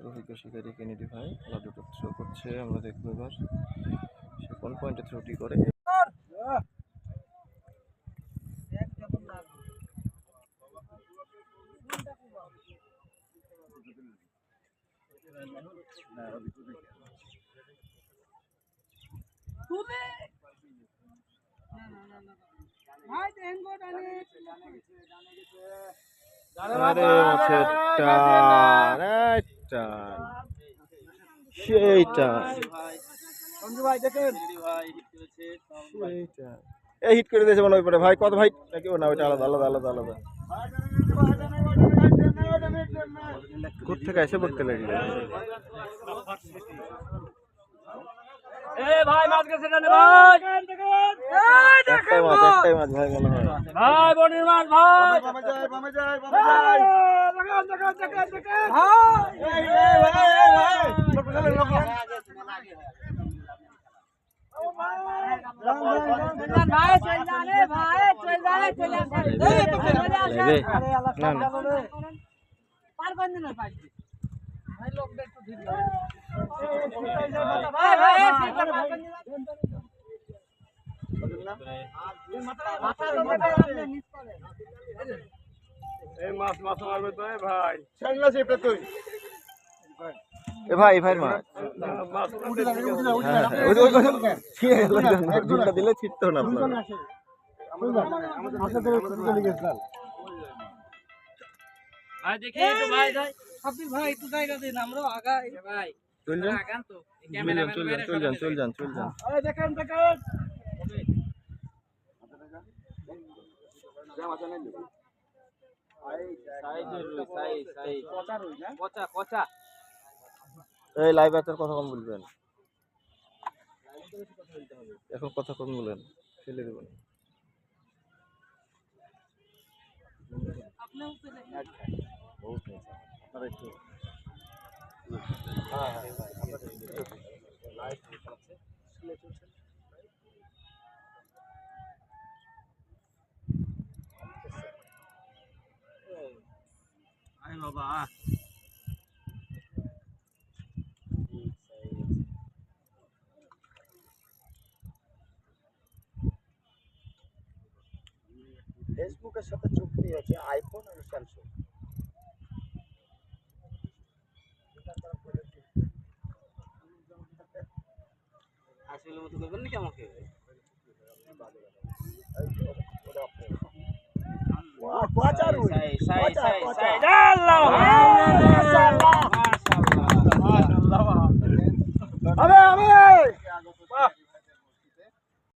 অভিজ্ঞ শিকারী কেনেডি ভাই খেলা দুটো থ্রো করছে, আমরা দেখবো এবার সে কোন পয়েন্টে থ্রোটি করে। আরে মাছের টান, টান সেইটা এই হিট করে দিয়েছে মনে হয় পরে ভাই। কত ভাই নাকি না, ওইটা আলাদা আলাদা আলাদা আলাদা। কোথেকে এসে পড়তে লাগলো ভাই, মাছ গেছে না ভাই, একটাই মাছ ভাই মনে হয় ভাই বনির মাছ ভাই, দিলে ছিটতো না। চল যান এই লাইভ আছে, কথা কম বলবেন এখন, কথা কম বলেন, ফেলে দেবেন। বাবা ফেসবুকের সাথে চুক্তি আছে আইফোন আর স্যামসাং। আসলে মতো করবেন নাকি আমাকে?